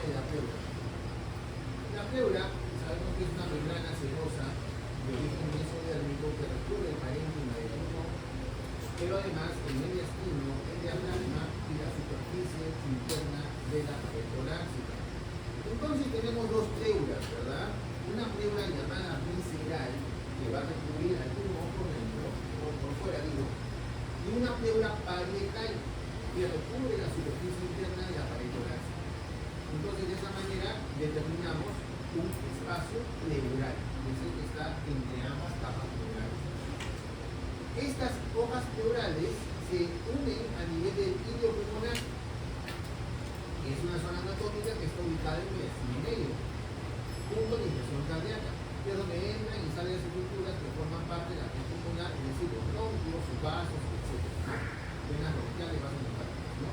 de la pleura. La pleura, sabemos que es una membrana serosa de origen mesodérmico que recubre el parénquima del uno, pero además el mediastino, el diafragma y la superficie interna de la pared torácica. Entonces tenemos dos pleuras, ¿verdad? Una pleura llamada visceral, que va a recubrir al pulmón por dentro, o por fuera digo, y una pleura parietal, que recubre la superficie interna de la pared torácica. Entonces de esa manera determinamos un espacio pleural, que es el que está entre ambas capas pleurales. Estas hojas pleurales se unen a nivel del ilio pulmonar, que es una zona anatómica que está ubicada en el medio, junto a la inflexión cardíaca, que es donde entran y salen las estructuras que forman parte de la red pulmonar, es decir, los bronquios, sus vasos, etc. Venas bronquiales, vasos linfáticos, ¿no?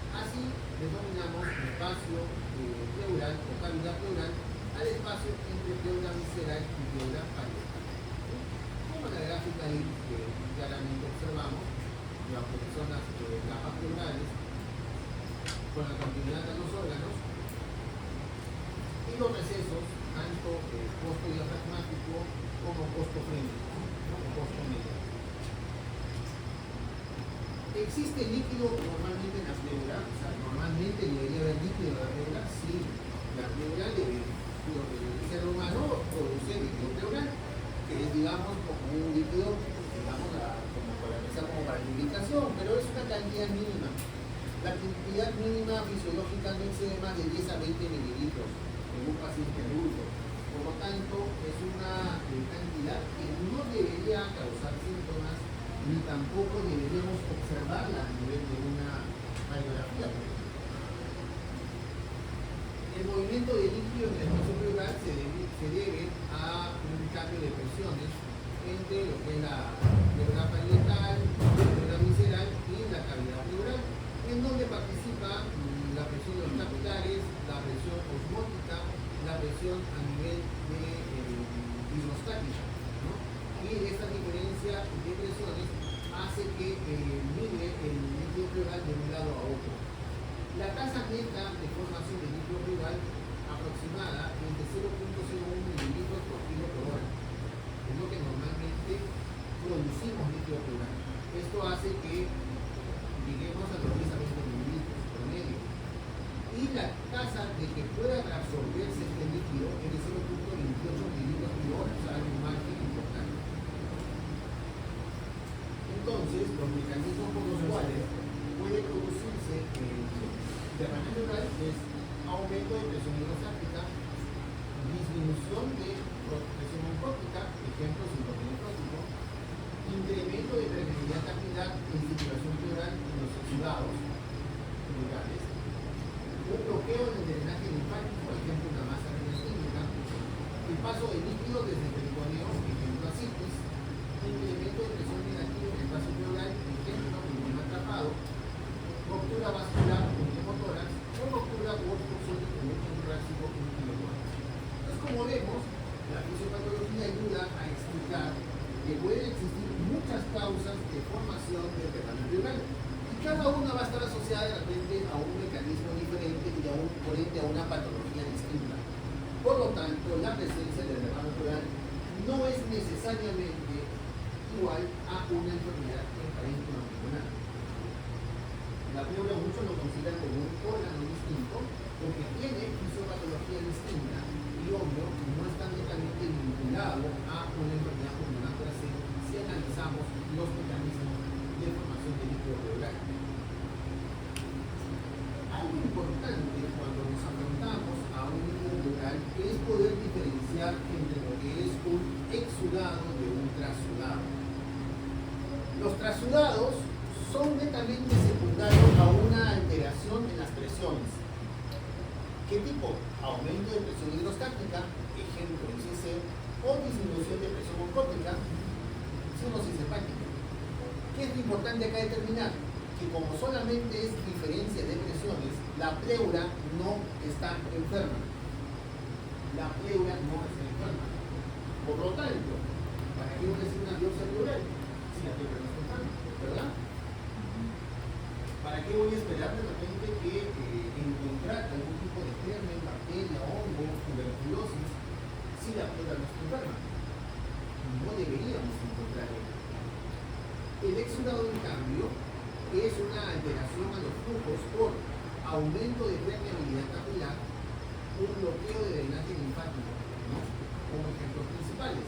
Así denominamos espacio pleural o cavidad pleural al espacio entre pleura visceral y pleura parietal. Como en la gráfica ahí que claramente observamos, las personas capas pleurales con la continuidad de los órganos y los recesos, tanto costo diafragmático como costo frénico, o costo medio. ¿Existe líquido normalmente en la pleura? O sea, normalmente debería haber líquido en la pleura. Sí, la pleura debe, el ser humano produce líquido pleural, que es, digamos, como un líquido, digamos, como para empezar, como para lubricación, pero es una cantidad mínima. La cantidad mínima fisiológica no excede más de 10 a 20 mililitros en un paciente adulto. Por lo tanto, es una cantidad que no debería causar síntomas ni tampoco deberíamos observarla a nivel de una radiografía. El movimiento de líquido en el espacio pleural se debe a un cambio de presiones entre lo que es la pleura parietal, la pleura visceral y la cavidad pleural, en donde participa la presión de los capilares, la presión osmótica, la presión a nivel de hidrostática, ¿no? Y esta diferencia de presiones hace que migre el líquido pleural de un lado a otro. La tasa neta de formación de líquido pleural aproximada es de 0.01 mililitros por kilo por hora. Es lo que normalmente producimos líquido pleural. Esto hace que lleguemos a los 10 a 20 mililitros por medio. Y la tasa de que pueda reabsorberse este líquido es de 0.28 mililitros por hora, o sea, hay un margen importante. Entonces, los mecanismos por los cuales puede producirse el derrame pleural es aumento de presión hidrostática, disminución de presión oncótica, ejemplo síndrome nefrótico, incremento de permeabilidad capilar y circulación pleural en los exudados pleurales, un bloqueo en el drenaje linfático, por ejemplo, una masa renal, el paso de líquido desde el peritoneo, ejemplo ascitis, incremento de presión negativa en el espacio pleural, ejemplo pulmón atrapado, ruptura vascular con neumotórax o ruptura u obstrucción del conducto torácico con un kilotórax. Entonces, como vemos, la fisiopatología ayuda a explicar que pueden existir muchas causas de formación del derrame pleural y cada una va a estar asociada de repente a un mecanismo diferente y por ende a una patología distinta. Por lo tanto, la presencia del derrame pleural no es necesariamente igual a una enfermedad en parénquima pulmonar. La pleura muchos lo consideran como un órgano distinto porque tiene fisiopatología distinta y obvio no está netamente vinculado a una enfermedad pulmonar per se si analizamos los mecanismos de formación de líquido pleural. Algo importante cuando nos afrontamos a un líquido pleural es poder diferenciar entre lo que es un exudado de un trasudado. Los trasudados son netamente secundarios a una alteración en las presiones. ¿Qué tipo? Aumento de presión hidrostática, ejemplo ICC, o disminución de presión oncótica, cianosis hepática. ¿Qué es lo importante acá determinar? Que como solamente es diferencia de presiones, la pleura no está enferma. La pleura no está enferma. Por lo tanto, ¿para qué voy a hacer una biopsia pleural? Si la pleura no está enferma, ¿verdad? ¿Para qué voy a esperar de repente que encontrar algún tipo de aumento de permeabilidad capilar, un bloqueo de drenaje linfático, ¿no? Como ejemplos principales.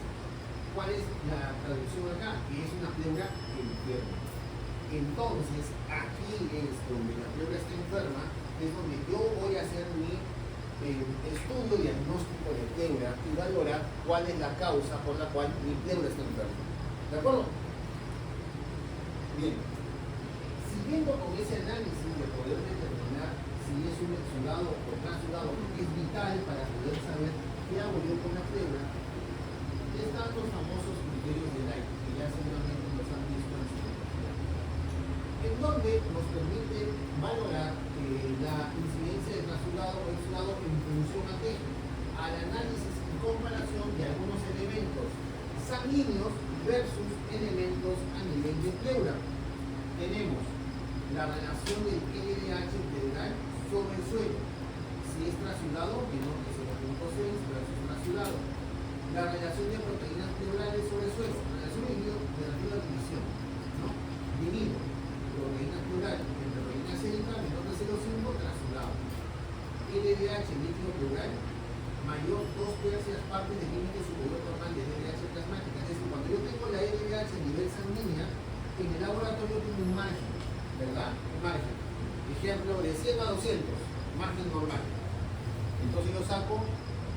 ¿Cuál es la traducción acá? Que es una pleura enferma. Entonces, aquí es donde la pleura está enferma, es donde yo voy a hacer mi estudio diagnóstico de pleura y valorar cuál es la causa por la cual mi pleura está enferma. ¿De acuerdo? Bien. Siguiendo con ese análisis de poder determinar si es un exudado o transudado, que es vital para poder saber qué hago yo con la pleura, están los famosos criterios de Light, que ya seguramente los han visto en su bibliografía, en donde nos permite valorar la incidencia de transudado o exudado en función a qué? Al análisis y comparación de algunos elementos sanguíneos versus elementos a nivel de pleura. Tenemos la relación del LDH integral sobre el suelo. Si es transudado, menor que 0.6 versus transudado. La relación de proteínas pleurales sobre el suelo. Relación de la división, ¿no? Divido proteínas pleurales entre proteína sérica menor de 0.5 transudado. LDH líquido pleural mayor 2/3 partes del límite superior normal de LDH plasmática. Es decir, cuando yo tengo la LDH a nivel sanguínea, en el laboratorio tengo un margen, ¿verdad? Un margen. Ejemplo, de 100 a 200, margen normal. Entonces yo saco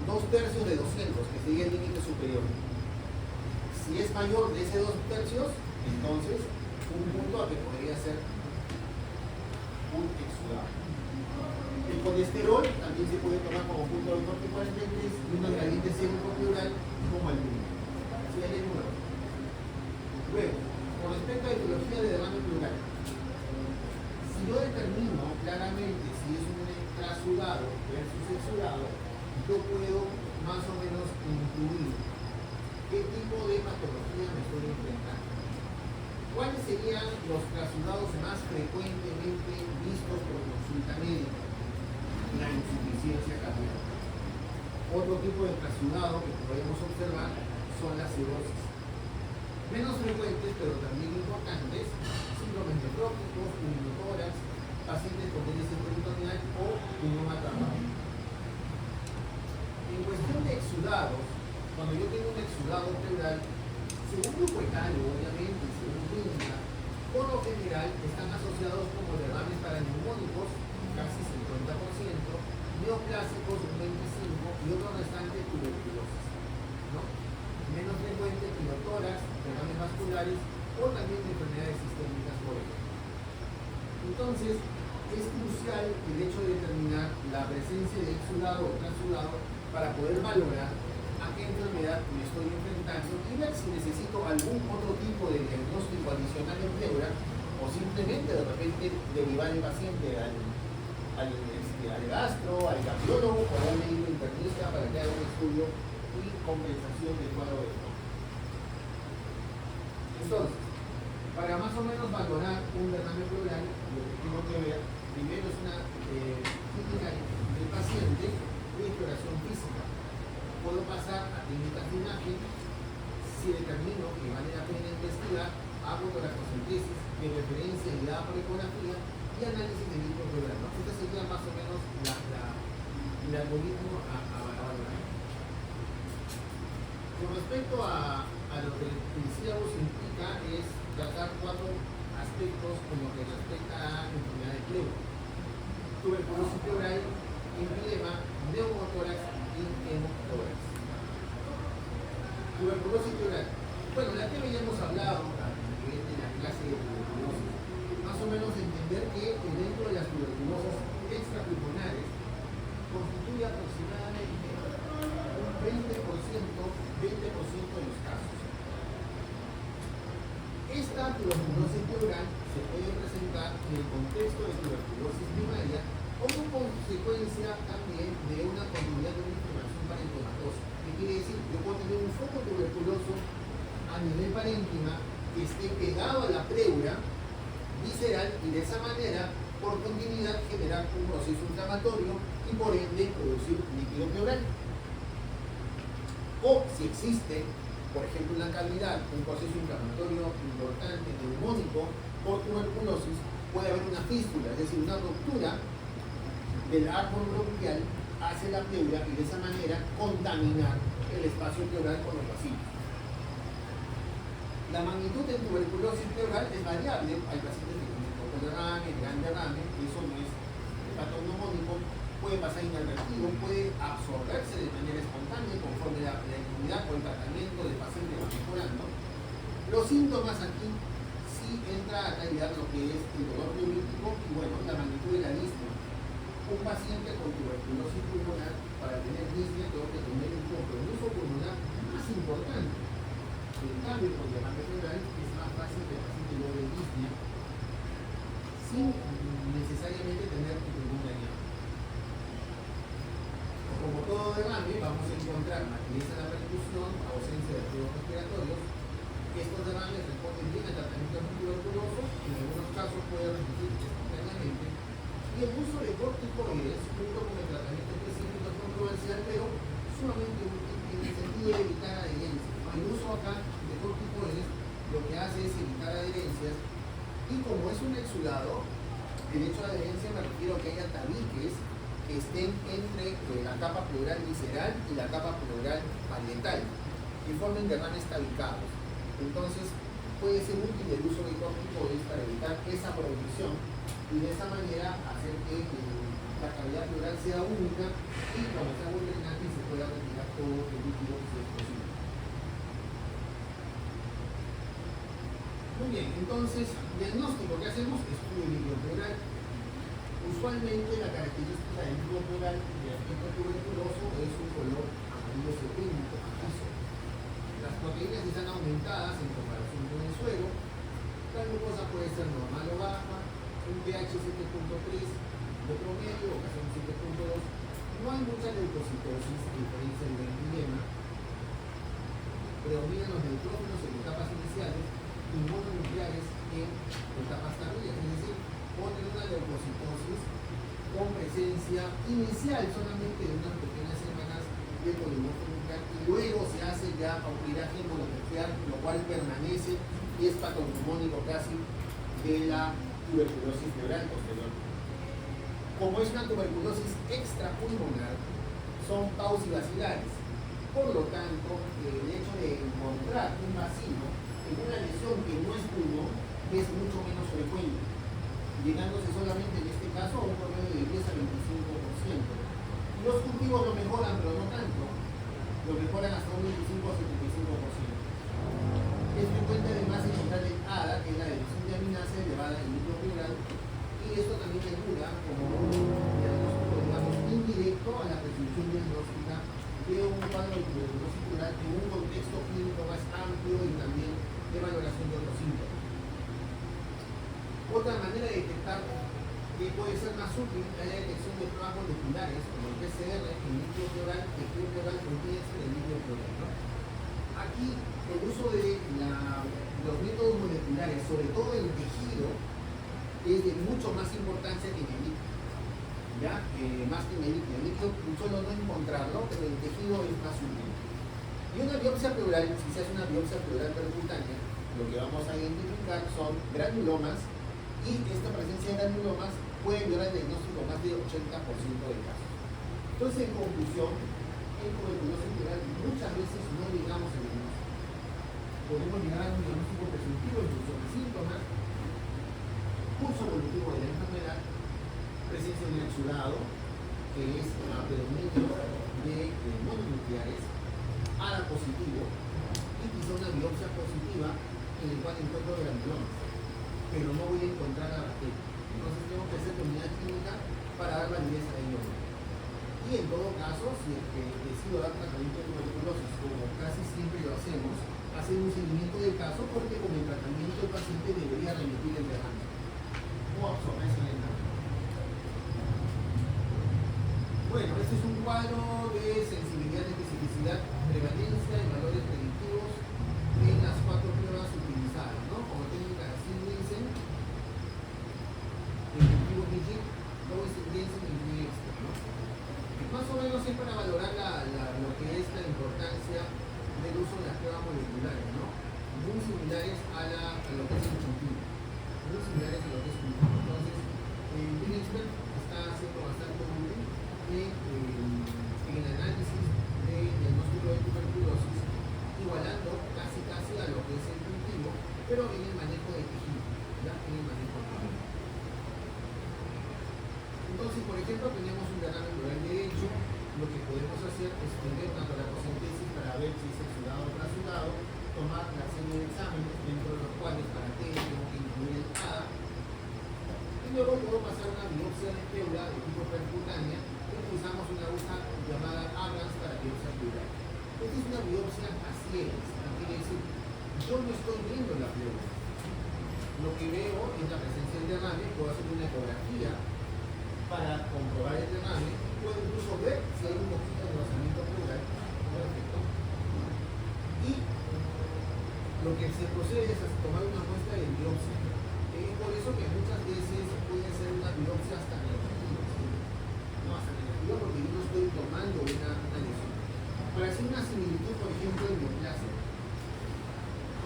2/3 de 200, que sigue el límite superior. Si es mayor de ese 2/3, entonces un punto a que podría ser un exudado. El colesterol también se puede tomar como punto de corte 43 y un gradiente sérico-pleural como el número. Así es el número. Luego, con respecto a la etiología de derrame pleural, si yo determino claramente si es un transudado versus exudado, yo puedo más o menos incluir qué tipo de patología me estoy enfrentando. ¿Cuáles serían los trasudados más frecuentemente vistos por consulta médica? La insuficiencia cardíaca. Otro tipo de trasudado que podemos observar son las cirrosis. Menos frecuentes, pero también importantes, síndromes nefróticos, pneumotórax, pacientes con déficit peritoneal o pneumoma traumático. En cuestión de exudados, cuando yo tengo un exudado pleural, según grupo etario, obviamente, según clínica, por lo general están asociados como derrames paraneumónicos, casi 50%, neoplásicos un 25% y otro restante tuberculosis, ¿no? Menos frecuente pneumotórax, derrames vasculares o también de enfermedades sistémicas por ejemplo. Entonces, es crucial el hecho de determinar la presencia de exudado o transudado para poder valorar a qué enfermedad me estoy enfrentando y ver si necesito algún otro tipo de diagnóstico adicional en pleura o simplemente de repente derivar el paciente al gastro, al cardiólogo o al médico internista para que haga un estudio y compensación del cuadro de esto. Entonces, para más o menos valorar un derrame pleural, lo que tengo que ver primero es una clínica del paciente y exploración física. Puedo pasar a técnicas de imagen. Si determino que vale la pena investigar, hago toracocentesis de referencia guiada por ecografía y análisis de líquido pleural. Este sería más o menos el algoritmo a valorar. Con respecto a lo que el CIABOS implica es tratar 4 aspectos como que respecta a enfermedad de pleura: tuberculosis pleural, enfisema, neumotórax y hemotórax. Tuberculosis pleural. Bueno, la que ya hemos hablado de la clase de tuberculosis. Más o menos entender que dentro de las tuberculosis extrapulmonares constituye aproximadamente un 20% de los casos. Esta tuberculosis pleural se puede presentar en el contexto de tuberculosis primaria como consecuencia también de una continuidad de una inflamación parenquimatosa. ¿Qué quiere decir? Yo puedo tener un foco tuberculoso a nivel parénquima que esté pegado a la pleura visceral y de esa manera, por continuidad, generar un proceso inflamatorio y por ende producir líquido pleural. O si existe, por ejemplo, en la cavidad, un proceso inflamatorio importante, neumónico, por tuberculosis, puede haber una fístula, es decir, una ruptura del árbol bronquial hacia la pleura y de esa manera contaminar el espacio pleural con los vacíos. La magnitud de tuberculosis pleural es variable. Hay pacientes que tienen poco derrame, gran derrame, eso no es patognomónico, puede pasar inadvertido, puede absorberse de manera espontánea conforme la inmunidad o el tratamiento del paciente va mejorando. Los síntomas aquí sí entra a calidad lo que es el dolor pleurítico y bueno, la magnitud de la disnea. Un paciente con tuberculosis pulmonar, para tener disnea, tengo que tener un compromiso pulmonar más importante. En cambio, con derrame pleural es más fácil que el paciente logre disnea sin necesariamente tener ningún dañado. Como todo derrame, vamos a encontrar matriz en la percusión, ausencia de fluidos respiratorios. Estos derrames responden bien al tratamiento antituberculoso, en algunos casos puede resistir espontáneamente. Y el uso de corticoides, junto con el tratamiento específico, es controversial, pero sumamente útil en el sentido de evitar adherencias. El uso acá de corticoides lo que hace es evitar adherencias, y como es un exudado, el hecho de adherencia me refiero a que haya tabiques que estén entre la capa pleural visceral y la capa pleural parietal, y formen derrames tabicados. Entonces, puede ser útil el uso de corticoides para evitar esa producción y de esa manera hacer que la cavidad pleural sea única y cuando se haga un drenaje se pueda retirar todo el líquido si es posible. Muy bien, entonces, diagnóstico que hacemos, estudio líquido pleural. Usualmente la característica del líquido pleural de aspecto tuberculoso es un color amarillo sepénico, pajizo. Las proteínas están aumentadas en comparación con el suero. La glucosa puede ser normal o baja, un pH 7.3 de promedio, ocasión 7.2. No hay mucha leucocitosis a diferencia del lipedema. Predominan los neutrófilos en etapas iniciales y mononucleares en etapas tardías, es decir, ponen una leucocitosis con presencia inicial solamente de unas pequeñas semanas de polimorfo nuclear y luego se hace ya paupiraje mononuclear, lo cual permanece y es patognomónico casi de la tuberculosis pleural posterior. Como es una tuberculosis extrapulmonar, son pausivacilares. Por lo tanto, el hecho de encontrar un vacío en una lesión que no es pulmón es mucho menos frecuente, llegándose solamente en este caso a un promedio de 10 a 25%. Los cultivos lo mejoran, pero no tanto. Lo mejoran hasta un 25 a 75%. Es frecuente además encontrar el ADA, que es la adición de aminasa elevada en líquido pleural, y esto también ayuda como un diagnóstico, digamos, indirecto a la prescripción diagnóstica de un cuadro de tuberculosis pleural en un contexto clínico más amplio y también de valoración de otros síntomas. Otra manera de detectar que puede ser más útil es la detección de pruebas moleculares como el PCR en líquido pleural, que el líquido pleural contiene el líquido pleural, ¿no? Aquí el uso de los métodos moleculares, sobre todo en tejido, es de mucho más importancia que en el líquido, ¿ya? Más que en el líquido. En el líquido solo no encontrarlo, pero en el tejido es más útil. Y una biopsia pleural, si se hace una biopsia pleural percutánea, lo que vamos a identificar son granulomas, y esta presencia de granulomas puede ayudar al diagnóstico más del 80% de casos. Entonces, en conclusión, en tuberculosis pleural muchas veces no llegamos al diagnóstico. Podemos llegar a un diagnóstico presuntivo en función de síntomas, curso evolutivo de la enfermedad, presencia de un exudado, que es predominio de mononucleares, ADA positivo, y quizá una biopsia positiva en el cual encuentro granulomas, pero no voy a encontrar la bacteria. Entonces tengo que hacer unidad clínica para dar validez a ello. Y en todo caso, si es que decido dar tratamiento de tuberculosis, como casi siempre lo hacemos, hacer un seguimiento del caso, porque con el tratamiento el paciente debería remitir el derrame o absorberse lentamente. Bueno, este es un cuadro de sensibilidad, especificidad, prevalencia y valores predictivos en las 4 pruebas utilizadas, ¿no? Como técnica de Nielsen, efectivo Digit, Lewis Nielsen y Nielsen, ¿no? Más o menos es para valorar lo que es la importancia del uso de las pruebas moleculares, ¿no? Muy similares a lo que es el cultivo. Muy similares a lo que es el cultivo. Entonces, Expert está haciendo bastante Entonces, por ejemplo, tenemos un derrame pleural derecho, lo que podemos hacer es tener una toracocentesis para ver si es exudado o trasudado, tomar la serie de exámenes, dentro de los cuales para que tengo que incluir el ADA, y luego puedo pasar una biopsia de pleura de tipo percutánea, y utilizamos una aguja llamada Abrams para biopsia pleural. Esta es una biopsia a ciegas, quiere decir, yo no estoy viendo la pleura. Lo que veo es la presencia del derrame, puedo hacer una ecografía para comprobar el derrame, puedo incluso ver si hay un poquito de engrosamiento pleural. Perfecto. Y lo que se procede es a tomar una muestra de biopsia. Es por eso que muchas veces puede ser una biopsia hasta negativa. ¿Sí? No, hasta negativa porque yo no estoy tomando una lesión. Para hacer una similitud, por ejemplo, en neoplasia.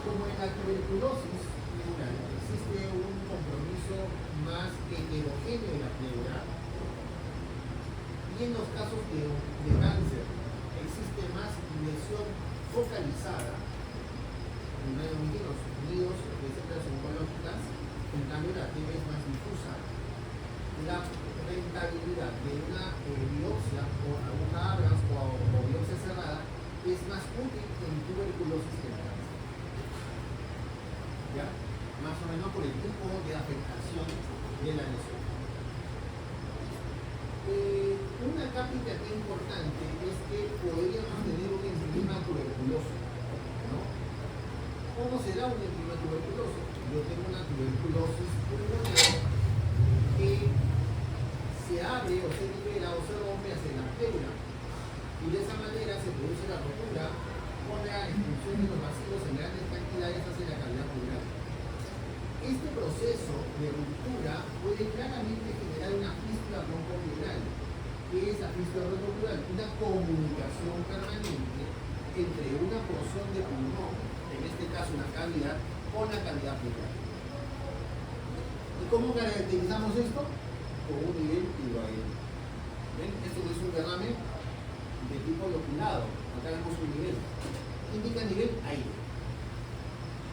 Como en la tuberculosis pleural existe un compromiso más heterogéneo en la pleura, y en los casos de cáncer existe más lesión focalizada, en los nidos de células oncológicas, en cambio la TB es más difusa. La rentabilidad de una biopsia o aguja Abrams o biopsia cerrada es más útil en tuberculosis que en cáncer. ¿Ya? Más o menos por el tipo de afectación de la lesión. Una cápita aquí importante es que podríamos tener un enzima tuberculoso, ¿no? ¿Cómo será un enzima tuberculoso? Yo tengo una tuberculosis pulmonar que se abre o se libera o se rompe hacia la pleura, y de esa manera se produce la rotura por la expulsión de los bacilos en grandes cantidades hacia la cavidad pleural. Este proceso de ruptura puede claramente generar una fístula broncopleural. ¿Qué es la fístula broncopleural? Una comunicación permanente entre una porción de pulmón, en este caso una cavidad, con la cavidad pleural. ¿Y cómo caracterizamos esto? Con un nivel hidroaéreo. ¿Ven? Esto es un derrame de tipo loculado. Acá vemos un nivel. Indica nivel aire.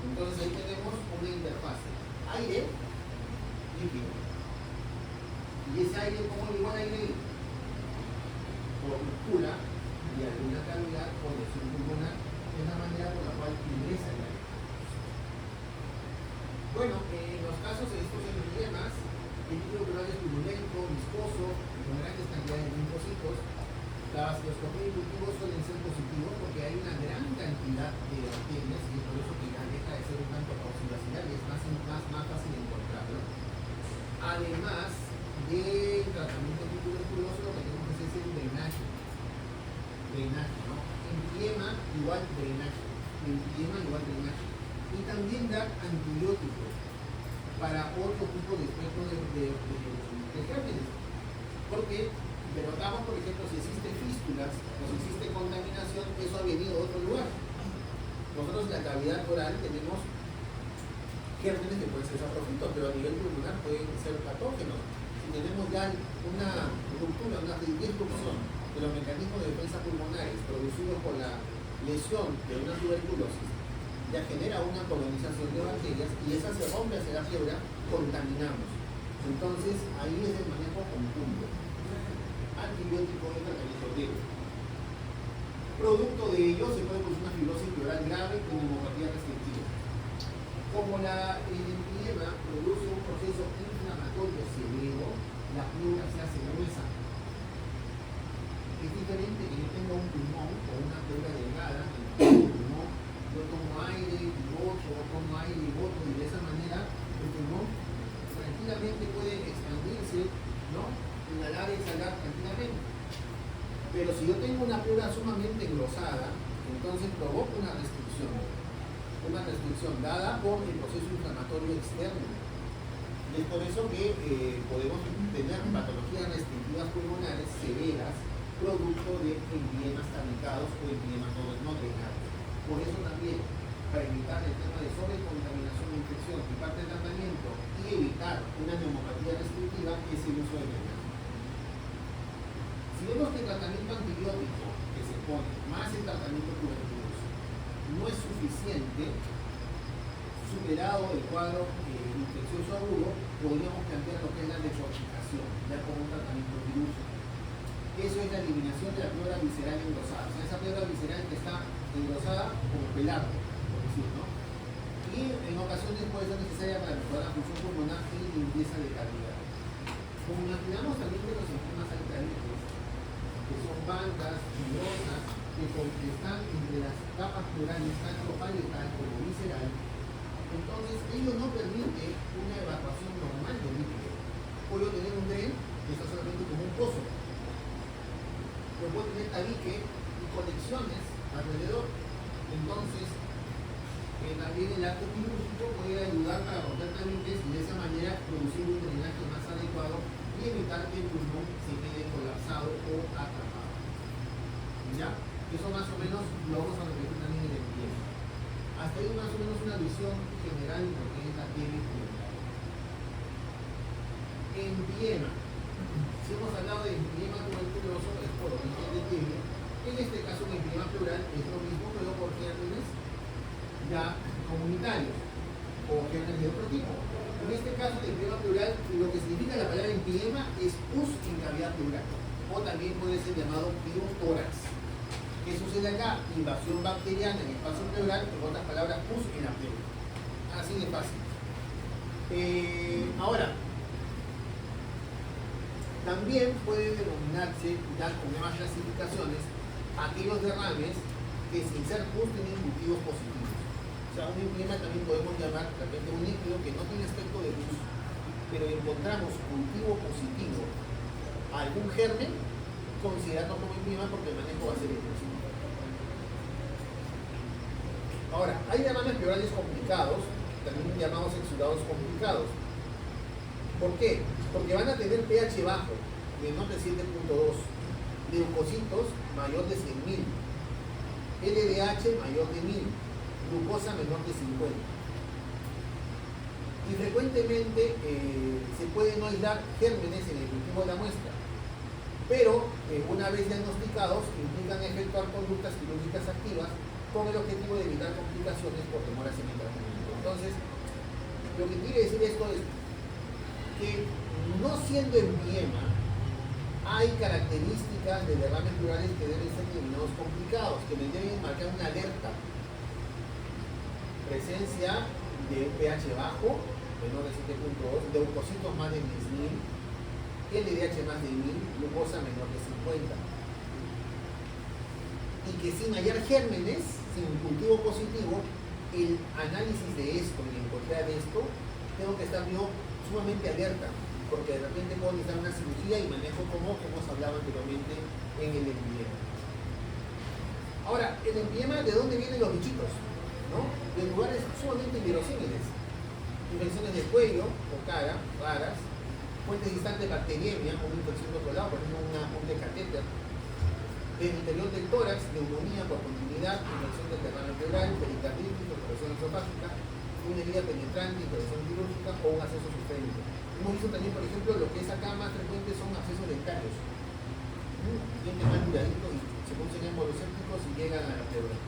Entonces ahí tenemos una interfase. Aire, líquido. Y ese aire, ¿cómo le igual aire? Por ruptura y alguna cavidad o lesión pulmonar, es la manera por la cual ingresa el aire. Bueno, en los casos de estos enzimas, el líquido pleural es turbulento, viscoso, con grandes cantidades de linfocitos. La vasculoscopía y cultivos suelen ser positivos porque hay una gran cantidad de bacterias y es por eso que ya deja de ser un tanto oxidacional y es más fácil encontrarlo. Además del tratamiento tuberculoso, lo que tenemos que hacer es el drenaje. Drenaje, ¿no? Empiema igual drenaje. Empiema igual drenaje. Y también dar antibióticos para otro tipo de espectro de gérmenes. Porque derrotamos, por ejemplo, si existen fístulas o si existe contaminación, eso ha venido de otro lugar. Nosotros en la cavidad oral tenemos gérmenes que pueden ser saprofitos, pero a nivel pulmonar pueden ser patógenos. Si tenemos ya una ruptura, una disrupción de los mecanismos de defensa pulmonares producidos por la lesión de una tuberculosis, ya genera una colonización de bacterias y esa se rompe hacia la pleura, contaminamos. Entonces ahí es el manejo conjunto. Antibiótico y tratamiento griego. Producto de ello se puede producir una fibrosis pleural grave con neumopatía restrictiva. Como el empiema produce un proceso inflamatorio severo, la pleura se hace gruesa. Es diferente que yo tenga un pulmón o una pleura delgada, el pulmón, yo tomo aire y boto, y de esa manera el pulmón tranquilamente puede expandirse, ¿no? Inhalar y exhalar tranquilamente. Pero si yo tengo una pleura sumamente engrosada, entonces provoca una restricción dada por el proceso inflamatorio externo. Y es por eso que podemos tener patologías restrictivas pulmonares severas producto de empiemas tabicados o empiemas no drenados. Por eso también, para evitar el tema de sobrecontaminación e infección y parte del tratamiento y evitar una neumopatía restrictiva, es el uso de drenaje. Si vemos que el tratamiento antibiótico que se pone más el tratamiento tuberculoso no es suficiente, superado el cuadro infeccioso agudo, podríamos plantear lo que es la decorticación, ya como un tratamiento quirúrgico. Eso es la eliminación de la pleura visceral engrosada. O sea, esa pleura visceral que está engrosada como pelardo, por decir, ¿no? Y en ocasiones puede ser necesaria para mejorar la función pulmonar y limpieza de cavidad. Como imaginamos también de los enzimas alcalinos, que son bancas fibrosas, que están entre las capas pleurales, tanto parietal como visceral, entonces ello no permite una evacuación normal del líquido. Puedo tener un dren que está solamente como un pozo. Yo puedo tener tabique y conexiones alrededor. Entonces, también el acto quirúrgico puede ayudar para romper tabiques y de esa manera producir un drenaje más adecuado y evitar que el pulmón se quede colapsado o atrapado. ¿Ya? Eso más o menos lo vamos a repetir también en el empiema. Hasta ahí más o menos una visión general de lo que es la piel pulmonar. Empiema. Si hemos hablado de empiema tuberculoso es por origen de piel. En este caso un empiema pleural es lo mismo pero por gérmenes ya comunitarios o gérmenes de otro tipo. En este caso el empiema pleural, lo que significa la palabra empiema es pus en cavidad pleural o también puede ser llamado pirotórax. ¿Qué sucede acá? Invasión bacteriana en el espacio pleural, en otras palabras, pus en la pleura. Así de fácil. Ahora, también puede denominarse, ya con más clasificaciones, aquellos derrames que sin ser pus tienen cultivos positivos. O sea, un empiema también podemos llamar de repente un líquido que no tiene aspecto de pus, pero encontramos cultivo positivo a algún germen, considerando como empiema porque el manejo va a ser imposible. Ahora, hay derrames pleurales complicados, también llamados exudados complicados. ¿Por qué? Porque van a tener pH bajo, menor de 7.2, leucocitos mayor de 100.000, LDH mayor de 1000, glucosa menor de 50. Y frecuentemente se pueden no aislar gérmenes en el cultivo de la muestra, pero una vez diagnosticados implican efectuar conductas quirúrgicas activas con el objetivo de evitar complicaciones por demoras en el tratamiento. Entonces, lo que quiere decir esto es que no siendo empiema, hay características de derrames pleurales que deben ser denominados complicados, que me deben marcar una alerta. Presencia de un pH bajo, menor de 7.2, leucocitos más de 10.000, LDH más de 1000, glucosa menor de 50. Y que sin hallar gérmenes, sin cultivo positivo, el análisis de esto y encontrar esto, tengo que estar yo sumamente alerta, porque de repente puedo necesitar una cirugía y manejo como hemos hablado anteriormente en el empiema. Ahora, el empiema, ¿de dónde vienen los bichitos? ¿No? De lugares sumamente inverosímiles. Infecciones del cuello o cara, raras, fuentes distantes de bacteriemia, o una infección de otro lado, por ejemplo, un decatéter. Del interior del tórax, neumonía por continuidad, infección del derrame pleural, pericarditis, operación esofágica, una herida penetrante, intervención quirúrgica o un acceso sistémico. Hemos visto también, por ejemplo, lo que es acá más frecuente son accesos dentarios. Dientes más duraditos y se producen émbolos sépticos y llegan a la pleura.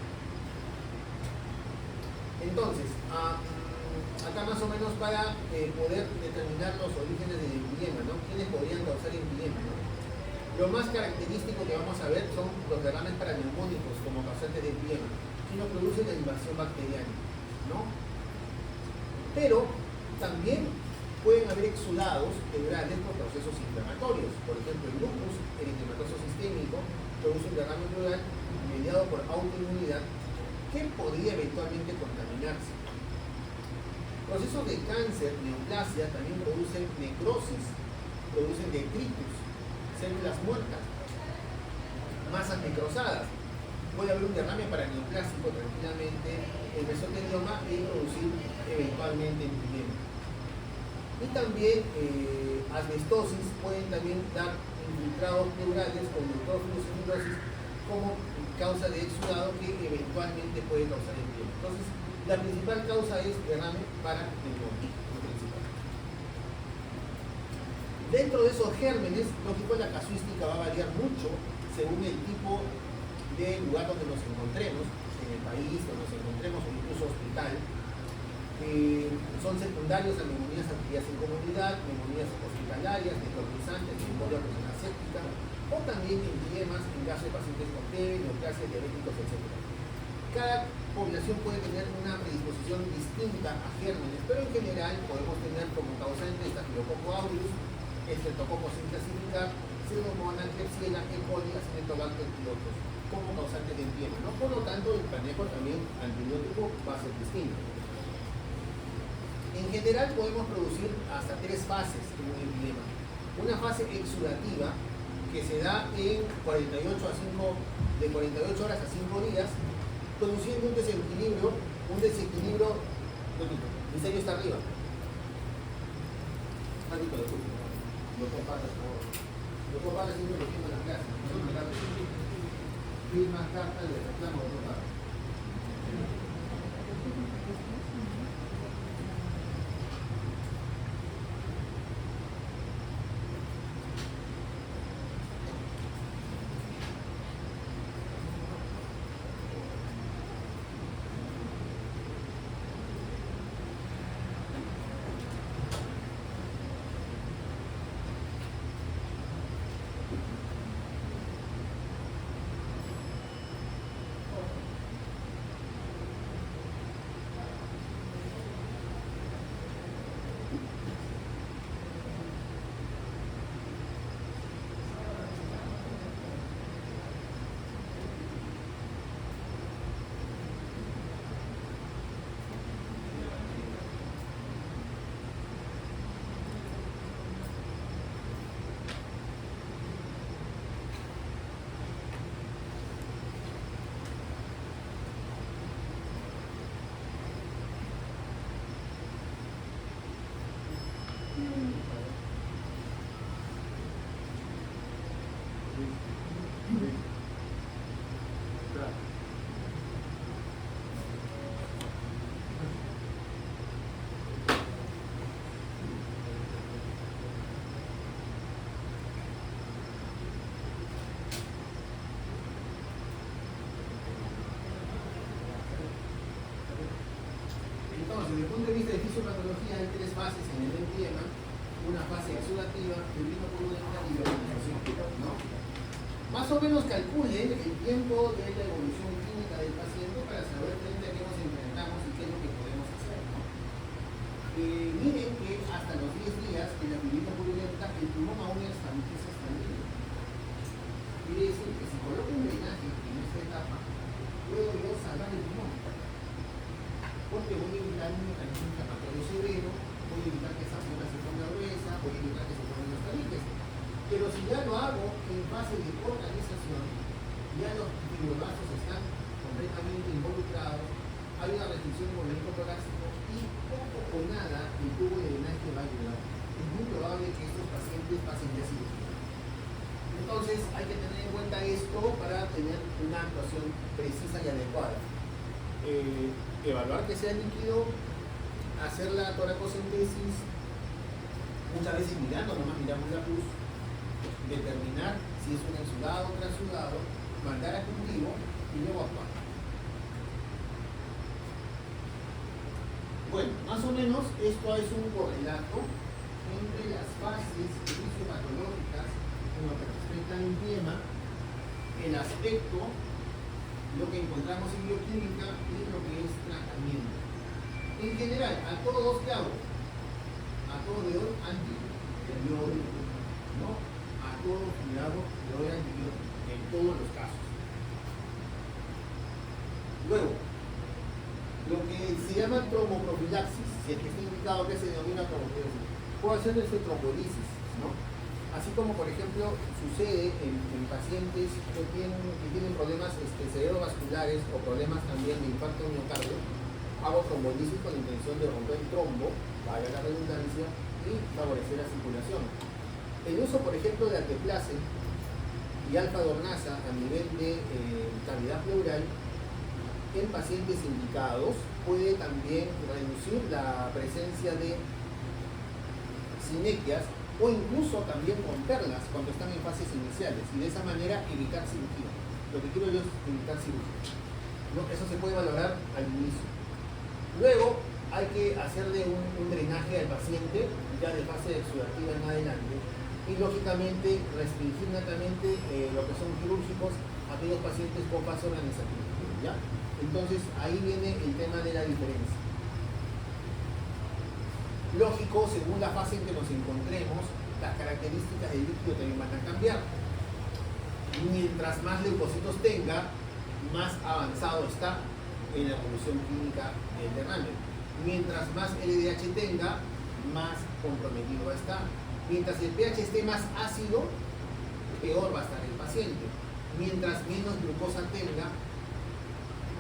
Entonces, acá más o menos para poder determinar los orígenes del empiema, ¿no? ¿Quiénes podrían causar empiema, ¿no? Lo más característico que vamos a ver son los derrames paraneumónicos como causantes de empiema, que no producen la invasión bacteriana, ¿no? Pero también pueden haber exudados pleurales por procesos inflamatorios. Por ejemplo, el lupus eritematoso sistémico produce un derrame pleural mediado por autoinmunidad que podría eventualmente contaminarse. Procesos de cáncer, neoplasia, también producen necrosis, producen detritus, células muertas, masas necrosadas. Puede haber un derrame paraneoplásico tranquilamente en mesotelioma y producir eventualmente empiema. Y también asbestosis pueden también dar infiltrados pleurales con neutrófilos y fibrosis como causa de exudado que eventualmente puede causar empiema. Entonces, la principal causa es derrame paraneumónico. Dentro de esos gérmenes, lógico, la casuística va a variar mucho según el tipo de lugar donde nos encontremos, en el país donde nos encontremos o incluso hospital. Son secundarios a neumonías adquiridas en comunidad, neumonías hospitalarias, necrotizantes, neumonía personal séptica, o también empiemas en caso de pacientes con TB, neoplasias, diabéticos, etc. Cada población puede tener una predisposición distinta a gérmenes, pero en general podemos tener como causante Staphylococcus aureus, Streptococcus classifica, Pseudomonas, Klebsiella, E. coli, Acinetobacter y otros, como causantes de empiema, ¿no? Por lo tanto, el manejo también antibiótico va a ser distinto. En general podemos producir hasta 3 fases en un empilema. Una fase exudativa que se da en 48 horas a 5 días, produciendo un desequilibrio, mi sello está arriba. Maldito de puto, ¿no? Lo compartas, por favor. Lo compartas siempre lo tengo en la clase. Nosotros la firma carta de reclamo de otro lado. Desde el punto de vista de fisiopatología hay 3 fases en el empiema: una fase exudativa, purulenta y organización, ¿no? Más o menos calculen el tiempo de la evolución clínica del paciente para saber frente a qué nos enfrentamos y qué es lo que podemos hacer, ¿no? Miren que hasta los 10 días en la pirulina purulenta el pulmón aún es expandido. Quiere decir que si coloco un drenaje en esta etapa, puedo yo salvar el pulmón, porque voy a evitar un mecanismo inflamatorio severo, voy a evitar que esa zona se ponga gruesa, voy a evitar que se pongan los tabiques. Pero si ya lo hago en fase de organización, ya los fibroblastos están completamente involucrados, hay una restricción del movimiento torácico y poco o nada el tubo de drenaje va a ayudar. Es muy probable que estos pacientes pasen de cirugía. Entonces hay que tener en cuenta esto para tener una actuación precisa y adecuada. Evaluar que sea líquido, hacer la toracocentesis, muchas veces mirando, nomás miramos la pus, determinar si es un exudado o transudado, mandar a cultivo y luego actuar. Bueno, más o menos esto es un correlato entre las fases fisiopatológicas en lo que respecta al empiema, el aspecto, lo que encontramos en bioquímica y lo que es tratamiento. En general, a todos, ¿qué hago? A todos le doy antibiótico, ¿no? A todos le doy antibiótico, en todos los casos. Luego, lo que se llama tromboprofilaxis, si es que está indicado que se denomina tromboprofilaxis, puedo hacer trombolisis, ¿no? Así como, por ejemplo, sucede en pacientes que tienen problemas cerebrovasculares o problemas también de infarto miocardio, hago trombolisis con la intención de romper el trombo, vaya la redundancia, y favorecer la circulación. El uso, por ejemplo, de alteplase y alfa-dornasa a nivel de cavidad pleural en pacientes indicados puede también reducir la presencia de sinequias o incluso también romperlas cuando están en fases iniciales y de esa manera evitar cirugía. Lo que quiero yo es evitar cirugía, ¿no? Eso se puede valorar al inicio. Luego, hay que hacerle un drenaje al paciente ya de fase exudativa en adelante y lógicamente restringir netamente lo que son quirúrgicos a aquellos pacientes con fase organizativa, ¿ya? Entonces ahí viene el tema de la diferencia. Lógico, según la fase en que nos encontremos, las características del líquido también van a cambiar. Mientras más leucocitos tenga, más avanzado está en la evolución clínica del derrame. Mientras más LDH tenga, más comprometido va a estar. Mientras el pH esté más ácido, peor va a estar el paciente. Mientras menos glucosa tenga,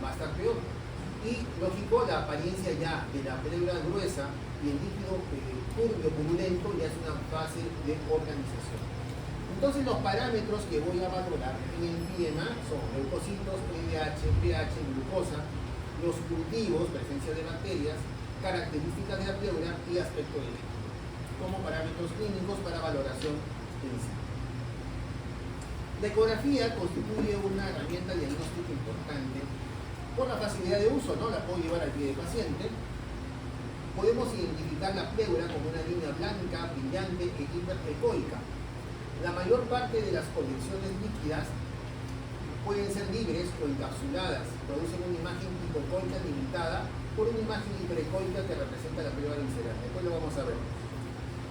va a estar peor. Y lógico, la apariencia ya de la pleura gruesa y el líquido turbio purulento ya es una fase de organización. Entonces los parámetros que voy a valorar en el empiema son leucocitos, LDH, pH, glucosa, los cultivos, presencia de bacterias, características de la pleura y aspecto del líquido, como parámetros clínicos para valoración clínica. La ecografía constituye una herramienta diagnóstica importante por la facilidad de uso, ¿no? La puedo llevar al pie del paciente. Podemos identificar la pleura como una línea blanca, brillante e hiperecoica. La mayor parte de las colecciones líquidas pueden ser libres o encapsuladas, producen una imagen hipocoica limitada por una imagen hiperecoica que representa la pleura visceral. Después lo vamos a ver.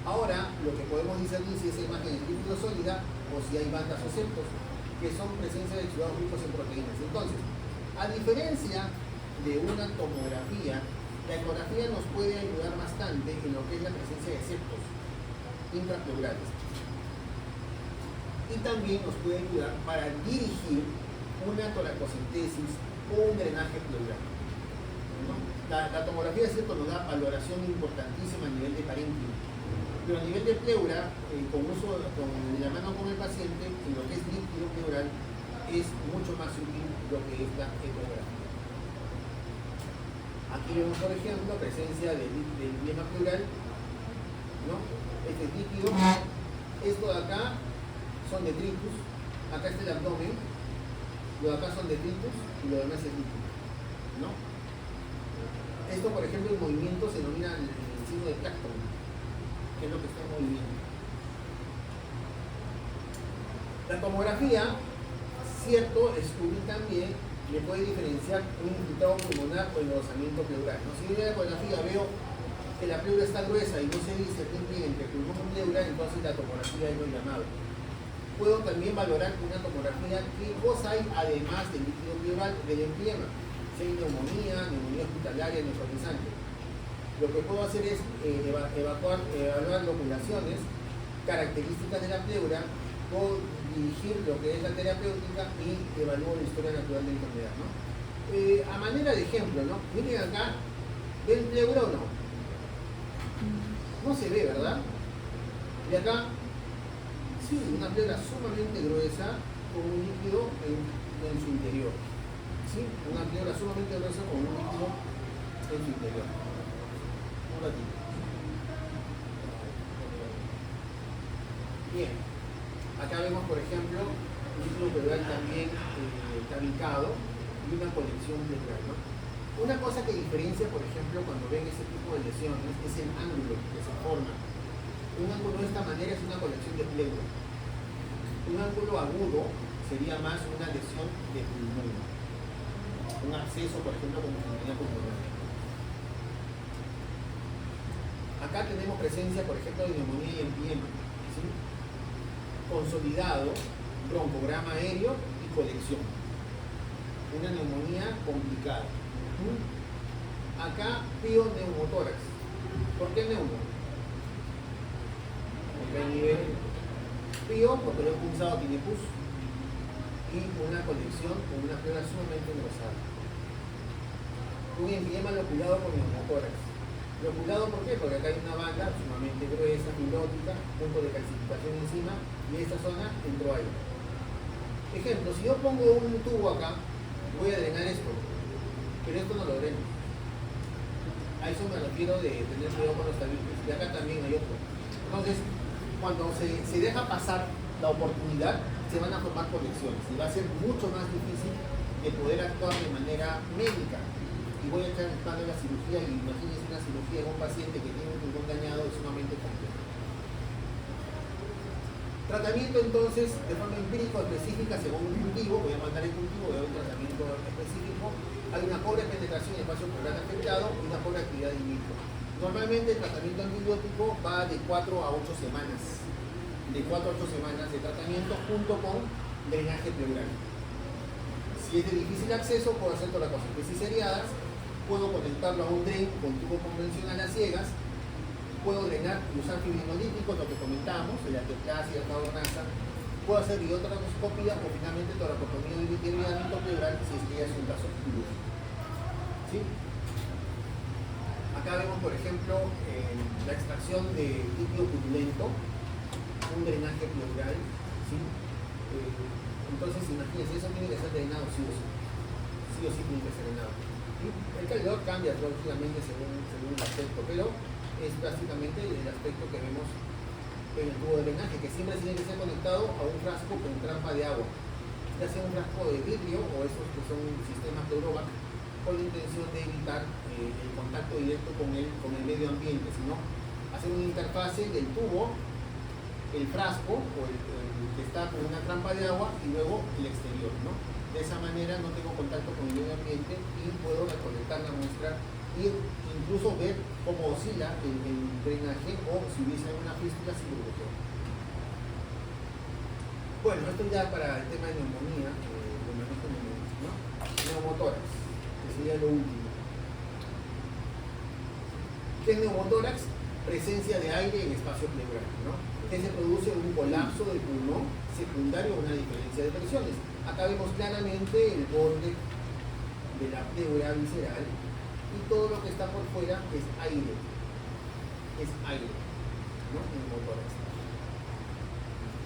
Ahora, lo que podemos discernir si esa imagen es líquido sólida o si hay bandas o septos, que son presencia de exudados ricos en proteínas. Entonces, a diferencia de una tomografía, la ecografía nos puede ayudar bastante en lo que es la presencia de septos intrapleurales. Y también nos puede ayudar para dirigir una toracocentesis o un drenaje pleural, ¿no? La tomografía, es cierto, nos da valoración importantísima a nivel de parénquima, pero a nivel de pleura, de la mano con el paciente, en lo que es líquido pleural, es mucho más útil lo que es la ecografía. Aquí vemos, por ejemplo, presencia del empiema pleural, ¿no? Este es líquido. Esto de acá son detritus, acá está el abdomen, lo de acá son detritus y lo demás es líquido, ¿no? Esto, por ejemplo, el movimiento se denomina el signo de Plankton, que es lo que está en movimiento. La tomografía, cierto, descubrir también le puede diferenciar un infiltrado pulmonar o engrosamiento pleural, ¿no? Si yo en la ecografía veo que la pleura está gruesa y no se dice que implica entre pulmón y pleura, entonces la tomografía es lo llamado. Puedo también valorar con una tomografía qué cosa hay además del líquido pleural del empiema. Si hay neumonía hospitalaria, necrotizante. Lo que puedo hacer es evaluar loculaciones, características de la pleura, puedo dirigir lo que es la terapéutica y evalúo la historia natural de la enfermedad, ¿no? A manera de ejemplo, ¿no? Miren acá, ¿ven pleura o no? No se ve, ¿verdad? Y acá, sí, una pleura sumamente gruesa con un líquido en su interior. ¿Sí? Una pleura sumamente gruesa con un líquido en su interior. Un ratito. Bien. Acá vemos, por ejemplo, un líquido pleural también tabicado y una colección pleural, ¿no? Una cosa que diferencia, por ejemplo, cuando ven este tipo de lesiones es el ángulo que se forma. Un ángulo de esta manera es una colección de pleura. Un ángulo agudo sería más una lesión de pulmón. Un absceso, por ejemplo, como neumonía pulmonar. Acá tenemos presencia, por ejemplo, de neumonía y empiema, ¿sí? Consolidado, broncograma aéreo y colección. Una neumonía complicada. Acá pioneumotórax. ¿Por qué neumo? Porque a nivel pío, porque lo he pulsado tiene pus, y una colección con una pleura sumamente engrosada. Un empiema loculado con neumotórax. Loculado, ¿por qué? Porque acá hay una banda sumamente gruesa, fibrótica, punto de calcificación encima, y esta zona entró ahí. Ejemplo, si yo pongo un tubo acá, voy a drenar esto, pero esto no lo dreno. A eso me refiero de tener cuidado con los tabiques. Y acá también hay otro. Entonces, cuando se deja pasar la oportunidad, se van a formar colecciones y va a ser mucho más difícil de poder actuar de manera médica. Y y voy a echar el plan de la cirugía, y imagínense una cirugía en un paciente que tiene un pulmón dañado, es sumamente complejo. Tratamiento entonces de forma empírica específica según un cultivo, voy a mandar el cultivo, voy a un tratamiento específico. Hay una pobre penetración en el espacio pleural afectado y una pobre actividad in vitro. Normalmente el tratamiento antibiótico va de 4 a 8 semanas. De 4 a 8 semanas de tratamiento junto con drenaje pleural. Si es de difícil acceso, puedo hacer toracocentesis seriadas, puedo conectarlo a un DREN con tubo convencional a ciegas, puedo drenar y usar fibrinolíticos, lo que comentábamos, el arteplasia, el cauronasa, puedo hacer biotoracoscopía o finalmente toracotomía de vitrioidamento pleural si es que ya es un caso quirúrgico. ¿Sí? Acá vemos, por ejemplo, la extracción de líquido purulento, un drenaje pleural. ¿Sí? Entonces, imagínense, eso tiene que ser drenado sí o sí. Sí o sí tiene que ser drenado. ¿Sí? El calidad cambia lógicamente según el aspecto, pero es básicamente el aspecto que vemos en el tubo de drenaje, que siempre tiene que ser conectado a un frasco con trampa de agua, ya sea un frasco de vidrio o esos que son sistemas de Eurovac, con la intención de evitar el contacto directo con el medio ambiente, sino hacer una interfase del tubo, el frasco o el que está con una trampa de agua y luego el exterior, ¿no? De esa manera no tengo contacto con el medio ambiente y puedo recolectar la muestra y incluso ver cómo oscila el drenaje o si hubiese alguna fístula sin bloqueo. Bueno, esto ya para el tema de neumonía, ¿no? Neumotórax, que sería lo último. ¿Qué es neumotórax? Presencia de aire en espacio pleural, ¿no? Que se produce un colapso del pulmón secundario a una diferencia de presiones. Acá vemos claramente el borde de la pleura visceral y todo lo que está por fuera es aire. Es aire, ¿no? Neumotórax.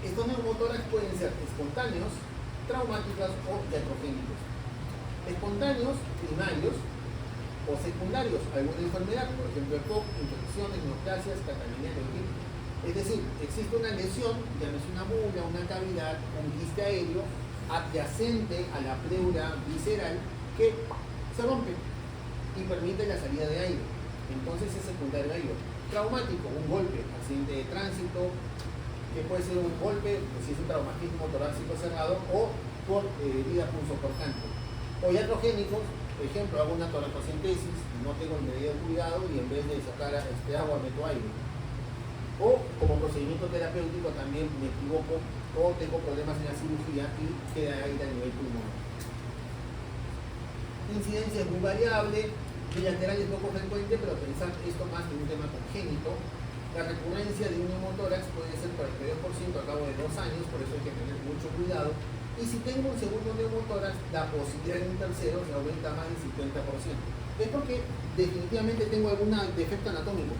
Estos neumotórax pueden ser espontáneos, traumáticos o iatrogénicos. Espontáneos, primarios, o secundarios, alguna enfermedad, por ejemplo el EPOC, infecciones, neoplasias, catamina, es decir, existe una lesión, llámese una mula, una cavidad, un quiste aéreo adyacente a la pleura visceral que se rompe y permite la salida de aire. Entonces es secundario a ello. Traumático, un golpe, accidente de tránsito, que puede ser un golpe, pues si es un traumatismo torácico cerrado o por herida punzocortante. O iatrogénicos, por ejemplo, hago una toracocentesis, no tengo el debido cuidado y en vez de sacar agua meto aire. O como procedimiento terapéutico también me equivoco o tengo problemas en la cirugía y queda aire a nivel pulmonar. Incidencia es muy variable, bilateral es poco frecuente, pero pensar esto más en un tema congénito. La recurrencia de un neumotórax puede ser 42% a cabo de 2 años, por eso hay que tener mucho cuidado. Y si tengo un segundo neumotórax, la posibilidad de un tercero se aumenta más del 50%. Es porque definitivamente tengo algún defecto anatómico.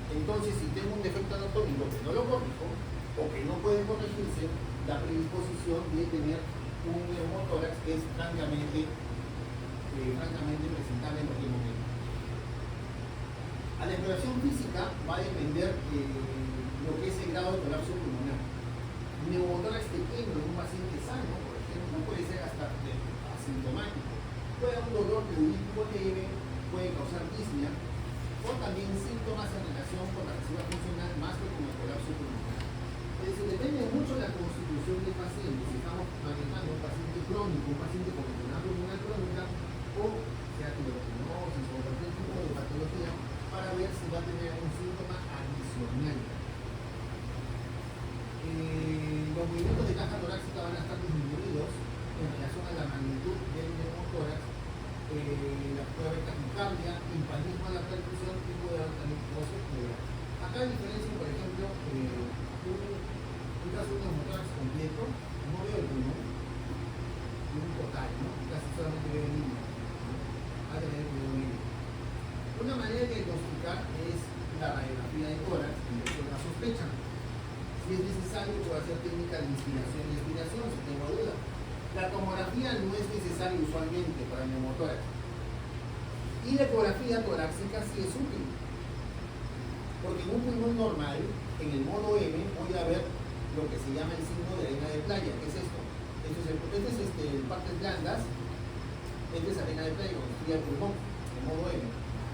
Entonces, si tengo un defecto anatómico que no lo corrijo o que no puede corregirse, la predisposición de tener un neumotórax es francamente presentable en cualquier momento. A la exploración física va a depender de lo que es el grado de colapso pulmonar. Un neumotórax pequeño en un paciente sano, por ejemplo, puede ser hasta asintomático. Puede haber un dolor pleurítico leve, puede causar disnea, o también síntomas en relación con la reserva funcional más que con el colapso pulmonar. Es decir, depende mucho de la constitución del paciente. Si estamos manejando un paciente crónico, un paciente con enfermedad pulmonar crónica, o sea tuberculosis o cualquier tipo de patología, para ver si va a tener un síntoma adicional. Los movimientos de caja torácica van a estar disminuidos en relación a la magnitud del neumotórax. Puede haber taquicardia, himpanismo a la percusión y puede haber también psicosis pleural. Acá hay diferencia, por ejemplo, un caso de neumotórax completo, no veo el pulmón, y un total, ¿no? Casi solamente veo el hígado. Una manera de diagnosticar es la radiografía de tórax y de la sospecha. Si es necesario, puedo hacer técnica de inspiración y expiración, si tengo duda. La tomografía no es necesaria usualmente para el neumotórax. Y la ecografía torácica sí es útil. Porque en un pulmón normal, en el modo M, voy a ver lo que se llama el signo de arena de playa. ¿Qué es esto? Esto es partes blandas entres a vena de playa y construya el pulmón, de modo M.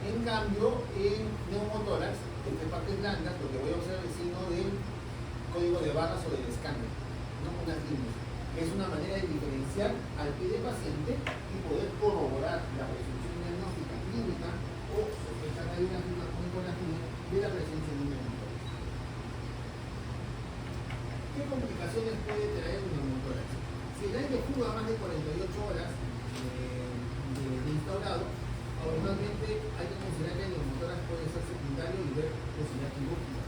En cambio, en neumotórax, entre partes blandas, lo que voy a observar es el signo del código de barras o del escáner, no unas líneas. Es una manera de diferenciar al pie del paciente y poder corroborar la resolución diagnóstica clínica o sospechar radiográfica con ecografía de la presencia de un neumotórax. ¿Qué complicaciones puede traer un neumotórax? Si el aire fuga más de 48 horas de instaurado, normalmente hay que considerar que el neumotórax puede ser secundario y ver posibilidad quirúrgica.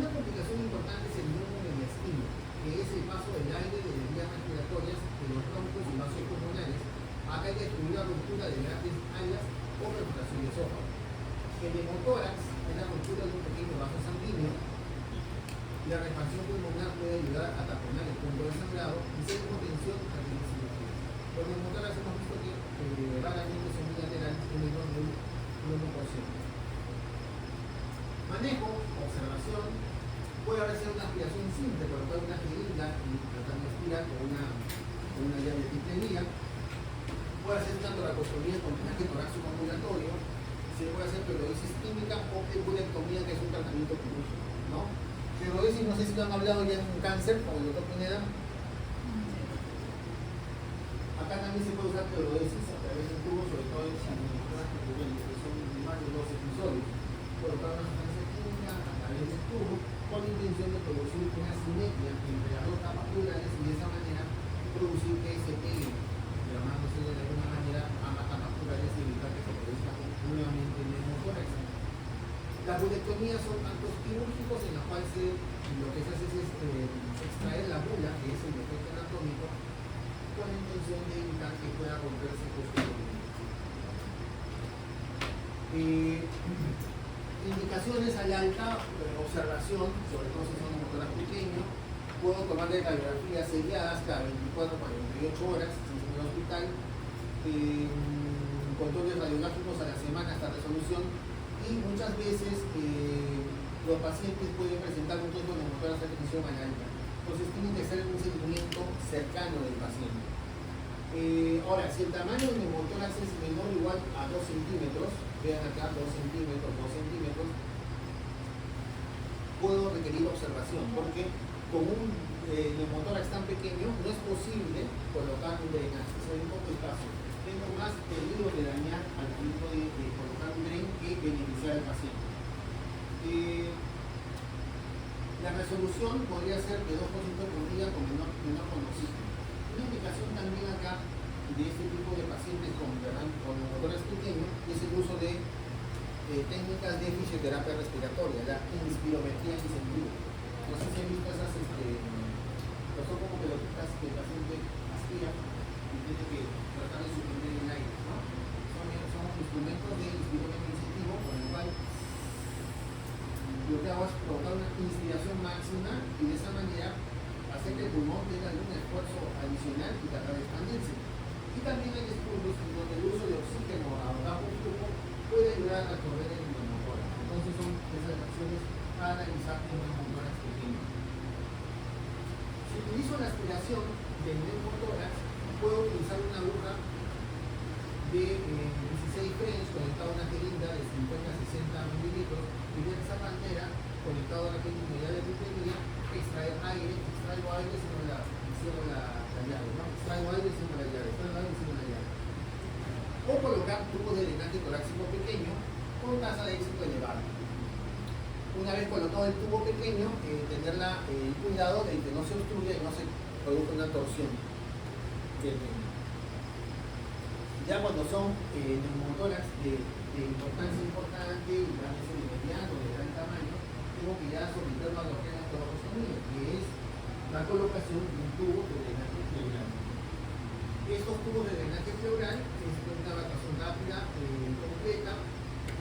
Una complicación importante es el neumomediastino, que es el paso del aire de las vías respiratorias de los troncos y vasos pulmonares. Acá hay que descubrir la ruptura de grandes áreas o perforación de esófago. El neumotórax es la ruptura de un pequeño vaso sanguíneo. La expansión pulmonar puede ayudar a taponar el punto de sangrado y ser contención al cirugía. Los neumotórax hemos visto que raramente son bilaterales en menos del 1%. Manejo, observación, puede haber sido una aspiración simple, colocar una jeringa y tratar de aspirar con una llave de titrería. Puede hacer una toracostomía con drenaje torácico ambulatorio. Se puede hacer pleurisis química o embolectomía, que es un tratamiento quirúrgico, ¿no? Pleurisis, no sé si lo han hablado ya en un cáncer, con el doctor Pineda. Acá también se puede usar pleurisis a través del tubo, sobre todo en sintomas que son más de 2 episodios. Colocar una sustancia química a través del tubo con la intención de producir una simetría entre las dos capas plurales y de esa manera producir que se pegue, llamándose de alguna manera a las capas plurales y evitar que se produzca nuevamente el neumotórax. Las bulectomías son actos quirúrgicos en los cuales lo que se hace es extraer la bula, que es el defecto anatómico, con la intención de evitar que pueda romperse posteriormente. Indicaciones al alta, observación, sobre todo si son neumotórax pequeños. Puedo tomar radiografías seriadas cada 24 a 48 horas, si es en el hospital. Controles radiográficos a la semana hasta resolución. Y muchas veces los pacientes pueden presentar un tipo de neumotórax de atención al alta. Entonces tiene que ser un seguimiento cercano del paciente. Ahora, si el tamaño del neumotórax es menor o igual a 2 centímetros, vean acá 2 centímetros, puedo requerir observación, porque con un neumotórax tan pequeño no es posible colocar un drenaje. Ese es un poco el caso. Tengo más peligro de dañar al momento de colocar un dren que beneficiar al paciente. La resolución podría ser de 2% por día con menor oxígeno. Una indicación también acá de este tipo de pacientes con neumotórax pequeño es el uso de técnicas de fisioterapia respiratoria, la inspirometría en sentido. No sé si han visto esas, son como pelotitas que el paciente aspira y tiene que tratar de suprimir el aire, ¿no? Son instrumentos de inspirometría incentivo con el cual lo que hago es provocar una inspiración máxima y de esa manera hacer que el pulmón tenga algún esfuerzo adicional y tratar de expandirse. Y también hay estudios en donde el uso de oxígeno a bajo flujo puede ayudar a correr el neumotórax. Entonces son esas acciones para analizar un neumotórax pequeño. Si utilizo la aspiración del neumotórax, puedo utilizar una aguja de 16 French conectada a una jeringa de 50 a 60 mililitros y de esa manera conectado a la jeringa de titrería, extraer aire, extraigo aire, cierro la llave, ¿no? Extraigo aire, cierro la llave, extraigo aire, cierro la llave. O colocar tubos de drenaje torácico pequeño con tasa de éxito elevada. Una vez colocado el tubo pequeño, tener el cuidado de que no se obstruya y no se produzca una torsión del ritmo. Ya cuando son neumotórax de importancia importante y a veces de mediano, de gran tamaño, tengo que ya someterlo a lo que es la toracostomía, que es la colocación de un tubo de drenaje pleural. Estos tubos de drenaje pleural es una evacuación rápida, completa,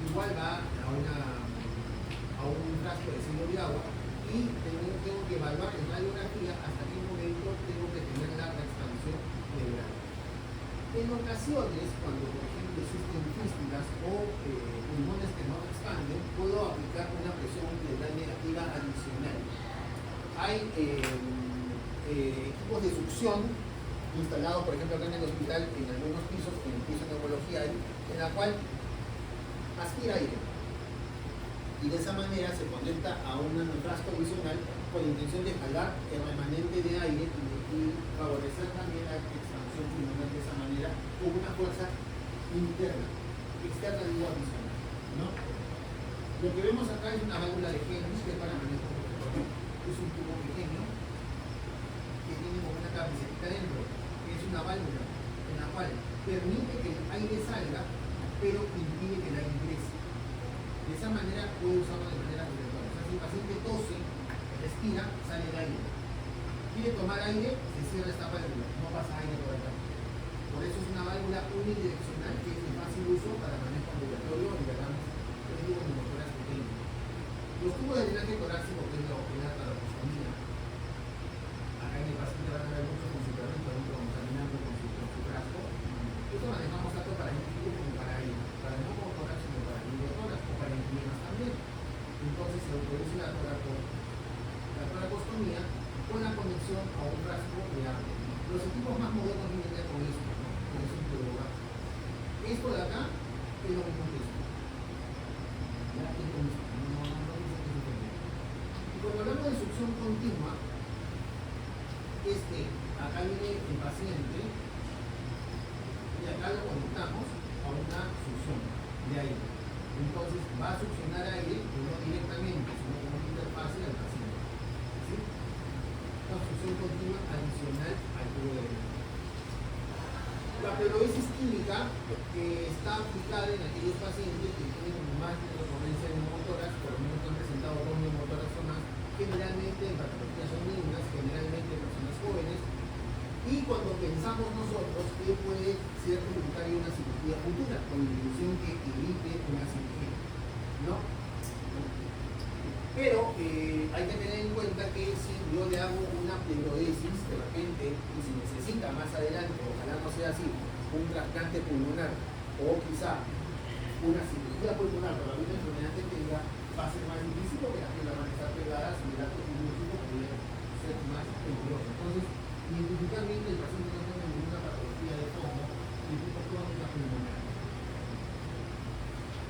igual va a un frasco de cilindro de agua y tengo que evaluar en radiografía hasta qué momento tengo que tener la expansión pleural. En ocasiones, cuando por ejemplo existen fístulas o pulmones que no expanden, puedo aplicar una presión pleural negativa adicional. Hay equipos de succión instalado, por ejemplo, acá en el hospital, en algunos pisos, en el piso de neumología hay, en la cual aspira aire. Y de esa manera se conecta a un frasco adicional con la intención de jalar el remanente de aire y favorecer también la expansión pulmonar de esa manera con una fuerza interna, externa digo adicional, ¿no? Lo que vemos acá es una válvula de Henry que es para manejo respiratorio. Es un tubo pequeño que tiene como una cabecita dentro, que es una válvula en la cual permite que el aire salga, pero impide que el aire ingrese. De esa manera puede usarlo de manera respiratoria. O sea, si el paciente tose, respira, sale el aire. Quiere tomar aire, se cierra esta válvula, no pasa aire por acá. Por eso es una válvula unidireccional que es de fácil uso para manejo ambulatorio y digamos, de motoras pequeñas. Los tubos de drenaje torácico, que es la trabecustomy, acá en el paciente van a ver mucho con su perrito adentro contaminando con su frasco. Esto manejamos tanto para el tipo como para el neumotórax, sino para el neumotórax o para inquilinos también. Entonces se produce la toracostomía con la conexión a un frasco de agua. Los equipos más modernos vienen ya con esto, ¿no? Con eso interrogado. Esto de acá es lo mismo que esto. Ya es lo mismo. No dice que es diferente. Y cuando hablamos de succión continua, acá viene el paciente y acá lo conectamos a una succión de aire. Entonces va a succionar aire, pero no directamente, sino como una interfase al paciente. ¿Sí? Una succión continua adicional al tubo de drenaje. La pleuritis química está aplicada en aquellos pacientes que tienen más de recurrencia de neumotórax, por lo menos que han presentado 2 neumotórax o más, generalmente en patologías femeninas, generalmente en personas jóvenes, y cuando pensamos nosotros que puede ser tributaria una cirugía futura, con indicación que evite una cirugía, ¿no? Pero hay que tener en cuenta que si yo le hago una pleurodesis de repente, y si necesita más adelante, ojalá no sea así, un trasplante pulmonar o quizá una cirugía pulmonar por alguna enfermedad que tenga, va a ser más difícil porque las pilas van a estar pegadas y el acto quirúrgico puede ser más peligroso. Entonces, identificar bien que el paciente no tenga ninguna patología de fondo y tipo crónica pulmonar.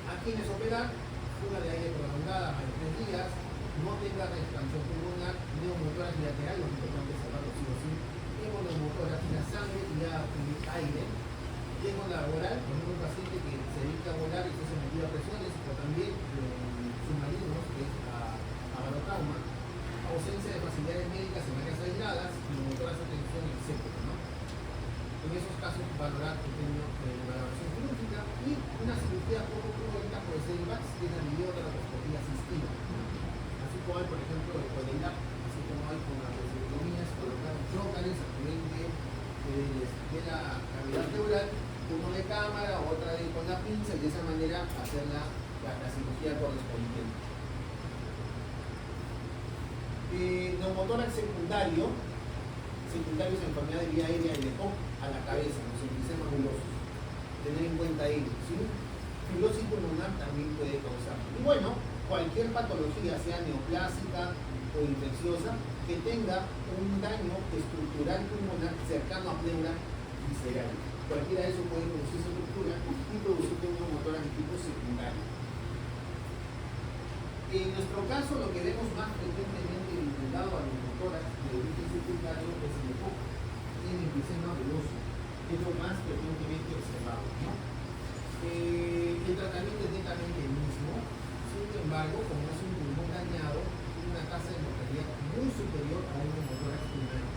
¿A quiénes operar? Fuga de aire prolongada más de 3 días, no tenga expansión pulmonar, neumotórax bilateral, lo importante es cerrarlo sí o sí, tengo neumotórax, la sangre y ya aire, tengo la oral, por ejemplo, un paciente que se dedica a volar y se sometido a presiones, o también submarinos, que es a barotrauma, ausencia de facilidades médicas en áreas aisladas, neumotórax, atención, etc., ¿no? En esos casos valorar pequeño valoración quirúrgica y una cirugía poco cruenta puede ser el VAX, que es la videotranscopía asistida. Así como hay, por ejemplo, el CODELAP, así como hay con las vasectomías, colocar trócares a nivel de la cavidad pleural, uno de cámara, otra con la pinza, y de esa manera hacer la cirugía correspondiente. Neumotórax secundario es enfermedad de vía aérea y de POC a la cabeza, los emfisemas bulosos. Tener en cuenta ello, ¿sí? Fibrosis pulmonar también puede causar. Y bueno, cualquier patología, sea neoplásica o infecciosa, que tenga un daño estructural pulmonar cercano a pleura visceral. Cualquiera de eso puede producir esa estructura y producir un neumotórax de tipo secundario. En nuestro caso, lo que vemos más frecuentemente vinculado al neumotórax de origen secundario es el EPOC, el enfisema buloso, que es lo más frecuentemente observado, ¿no? El tratamiento es netamente el mismo, sin embargo, como es un pulmón dañado, tiene una tasa de mortalidad muy superior a un neumotórax primario.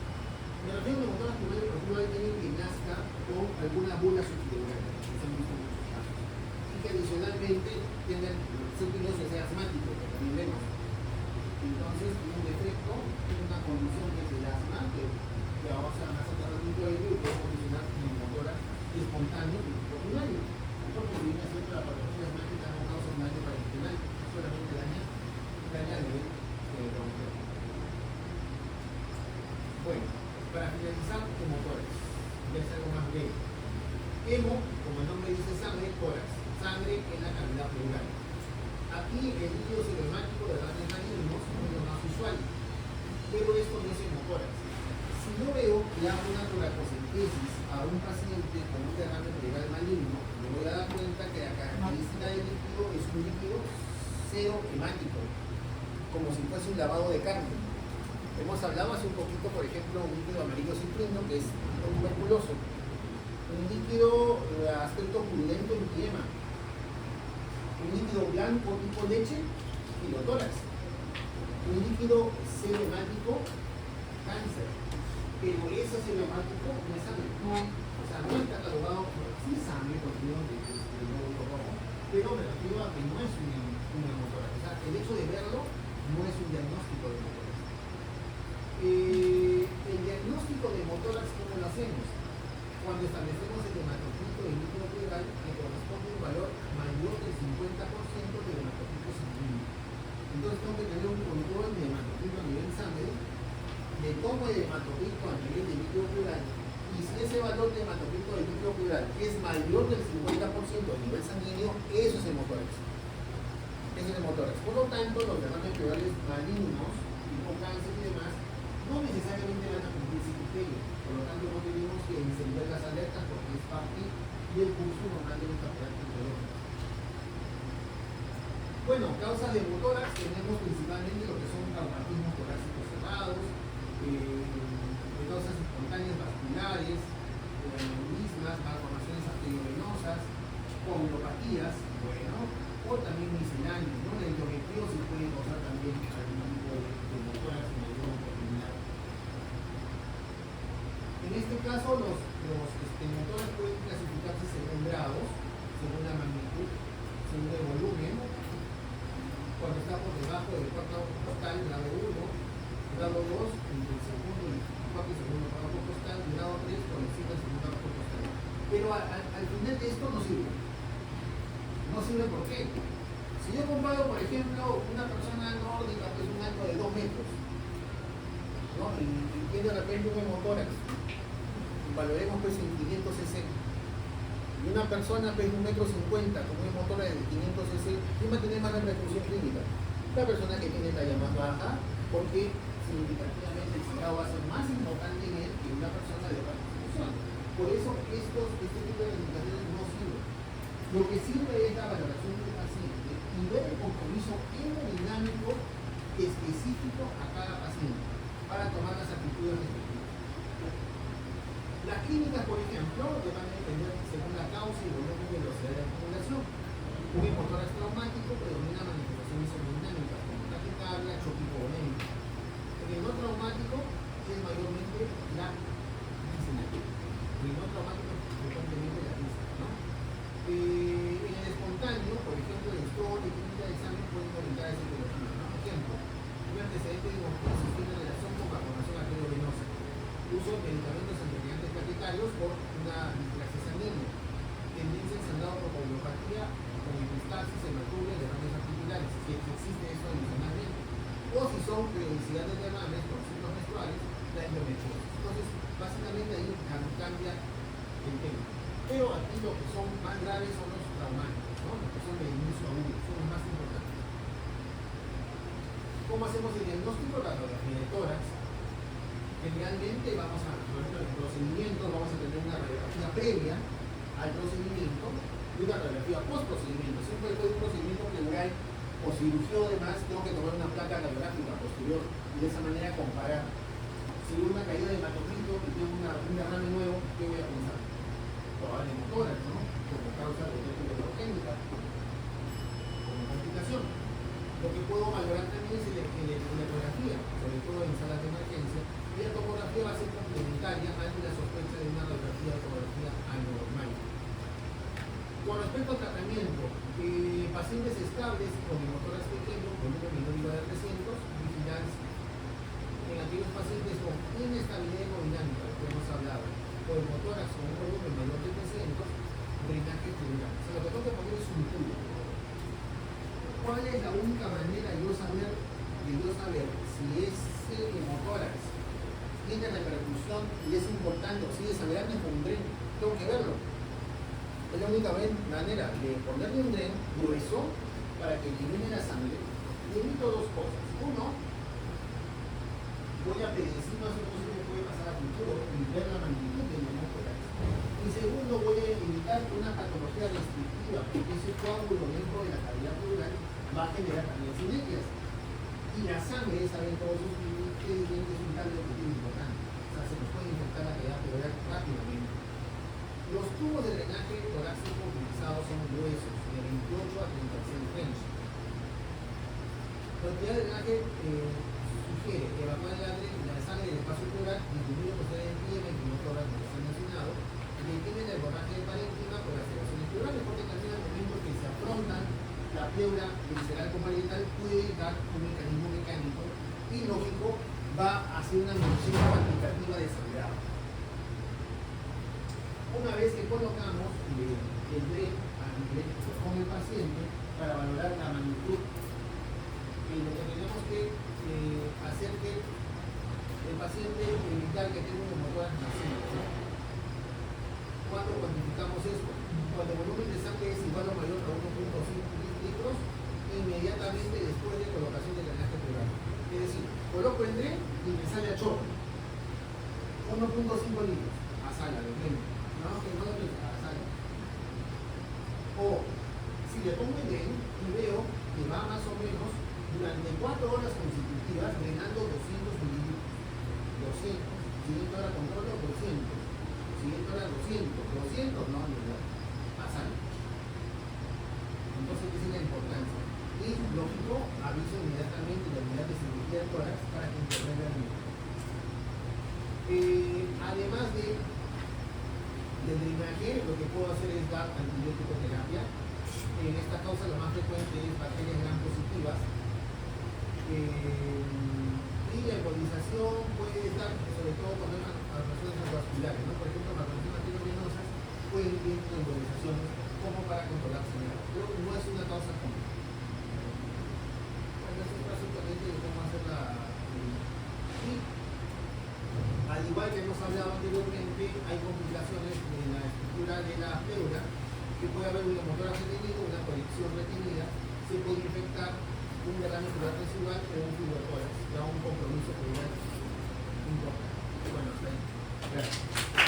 Me refiero a un neumotórax primario, por ejemplo, hay alguien que nazca con alguna bula subciliar, que se han visto en muchos casos, y que adicionalmente tengan subfilosis asmático, que también vemos. Entonces, un defecto es una condición que es el asma, que vamos a hacer tratamiento de ello y puede condicionar neumotórax espontáneo y tipo primario. Porque si viene siempre la patología asmática no causa un daño parenteral, solamente daña a nivel bronquial. Bueno, para finalizar, hemotórax, ya es algo más breve. Hemo, como el nombre dice, sangre, tórax, sangre en la cavidad pleural. Aquí el líquido cinemático de grandes organismos es lo más usual, pero esto no es hemotórax. Si yo veo y hago una toracocentesis a un paciente con un derrame pleural maligno, me voy a dar cuenta que la característica del líquido es un líquido cero hemático, como si fuese un lavado de carne. Hemos hablado hace un poquito, por ejemplo, un líquido amarillo citrino, que es un tuberculoso, un líquido de aspecto purulento en yema, un líquido blanco tipo leche, pilotórax, un líquido cero hemático, cáncer, pero ese cero hemático no es sangre, o sea, no está catalogado como sí sangre, contenido de nódulo rojo, pero me refiero a que no es un hemotórax, o sea, el hecho de verlo no es un diagnóstico de hemotórax. El diagnóstico de hemotórax, ¿cómo lo hacemos? Cuando establecemos el hematocrito del líquido pleural que corresponde a un valor mayor del 50% del hematocrito sanguíneo. Entonces tengo que tener un control de hematocrito a nivel sangre, le tomo el hematocrito a nivel del líquido pleural, y si ese valor de hematocrito del líquido pleural es mayor del 50% a nivel sanguíneo, eso es hemotórax. Eso es hemotórax. Por lo tanto, los derrames pleurales malignos, tipo cáncer y demás, no necesariamente van a cumplir ese criterio. Por lo tanto, no tenemos que encender las alertas porque es parte del curso normal de nuestra práctica biológica. Bueno, causas de hemotórax tenemos principalmente lo que son traumatismos torácicos cerrados, causas espontáneas vasculares, aneurismas, malformaciones arteriovenosas, coagulopatías, bueno, o también misceláneos, ¿no? La endometriosis puede causar también algún tipo de hemotórax en alguna oportunidad. En este caso, los hemotórax pueden clasificarse según grados, según la magnitud, según el volumen. Cuando está por debajo del cuarto postal, grado 1, grado 2, entre el segundo y cuarto y segundo cuarto postal, y grado 3, por encima del segundo cuarto postal. Pero al final de esto no sirve. No sirve ¿por qué? Si yo comparo, por ejemplo, una persona nórdica que es un alto de 2 metros, ¿no? y tiene de repente un hemotórax, valoremos pues en 500 cc, y una persona pues 1,50 m con un hemotórax de 500 cc, ¿quién va a tener más repercusión clínica? La persona que tiene talla más baja, porque significativamente el sigado va a ser más importante en él que una persona de baja distribución. Por eso este tipo de indicaciones no sirven. Lo que sirve es la valoración del paciente y ver el compromiso hemodinámico específico a cada paciente para tomar las actitudes respectivas. Las clínicas, por ejemplo, van a depender según la causa y volumen de velocidad de la acumulación. Un hemotórax traumático predomina manifestaciones hemodinámicas como taquicardia, choque hipovolémico. El no traumático es mayormente la disnea. El no traumático es frecuentemente la disnea, ¿no? En el espontáneo, por ejemplo, el estudio y clínica de examen pueden orientar esa etiología, ¿no? Por ejemplo, un antecedente de hemoptisis tiene relación con malformación arteriovenosa. Uso de medicamentos anticoagulantes plaquetarios por una displasia sanguínea. Tendencia al sangrado por coagulopatía con epistasis, hematuria, derrames articulares, si existe eso adicionalmente. O si son periodicidad de derrames por ciclos menstruales, la endometriosis. Entonces, básicamente ahí cambia el tema. Pero aquí lo que son más graves son los traumáticos, ¿no? Los que son de inicio agudo, son los más importantes. ¿Cómo hacemos el diagnóstico? La radiografía de tórax. Generalmente vamos a, por ejemplo, en procedimientos vamos a tener una radiografía previa al procedimiento y una radiografía post-procedimiento. Siempre después de un procedimiento pleural o cirugía o demás, tengo que tomar una placa radiográfica posterior y de esa manera comparar. Si hubo una caída de hematocrito y tengo un derrame nuevo, ¿qué voy a pensar? Probable hemotórax, ¿no? Como causa de hemogénica, como complicación. Lo que puedo valorar también es la ecografía, sobre todo en salas de emergencia, y la tomografía va a ser complementaria ante la sospecha de una radiografía o ecografía anormal. Con respecto al tratamiento, pacientes estables con hemotórax pequeño, volumen menor igual a 300, vigilancia. En aquellos pacientes con inestabilidad hemodinámica, lo que hemos hablado, o hemotórax con un volumen menor de 300, drenaje pleural. O sea, lo que tengo que poner es un tubo. ¿Cuál es la única manera de yo saber si ese hemotórax tiene repercusión y es importante, si es sangrante con un dren? Tengo que verlo. Es la única manera de ponerle un dren grueso para que elimine la sangre. Y evito dos cosas. Uno, voy a predecir más o menos qué puede pasar a futuro y evitar una patología restrictiva, porque ese coágulo dentro de la cavidad pleural va a generar también sinergias. Y la sangre, saben todos sus ingredientes, es un cambio que tiene importante. O sea, se nos puede infectar la cavidad pleural rápidamente. Los tubos de drenaje torácico utilizados son gruesos, de 28 a 36 French. La actividad de drenaje sugiere evacuar la sangre del espacio pleural, disminuye posterior en pie, 29 horas, como se ha mencionado, y detiene el hemorragia de parénquima por las elevaciones pleurales, porque también al momento que se afrontan la pleura visceral con parietal puede dar un mecanismo mecánico y lógico va a hacer una medición cuantitativa de sangrado. Una vez que colocamos el DREP con el paciente para valorar la magnitud, lo que tenemos que hacer que el paciente evitar que tenga un hemotoras masivas, ¿no? Cuando cuantificamos esto, cuando el volumen de sangre es igual o mayor a 1.5 litros, inmediatamente después de colocación del drenaje pleural. Es decir, coloco el DREP y me sale a chorro. 1.5 litros a sala, de ejemplo. No, que no lo a sala. O si le pongo el DREP y veo que va más o menos durante 4 horas consecutivas drenando 200 mililitros. 200. Siguiente hora controlo 200. Siguiente hora 200. 200 no, pasar. Entonces, esa es la importancia. Y, lógico, aviso inmediatamente la unidad de cirugía de tórax para que intervenga el médico. Además del drenaje, lo que puedo hacer es dar antibiótico terapia. En esta causa lo más frecuente es bacterias gram positivas. Y la embolización puede estar, sobre todo cuando hay malformaciones vasculares, ¿no? Por ejemplo, malformaciones arteriovenosas pueden ir con embolizaciones como para controlar sangrado, pero no es una causa común. Bueno, eso es básicamente de cómo hacer la... Y al igual que hemos hablado anteriormente, hay complicaciones en la estructura de la pleura, que puede haber una hemotoras retenida, una colección retenida, se puede infectar un derrame pleural residual o un fibrotórax, ya un compromiso pleural importante. Bueno, hasta ahí. Gracias.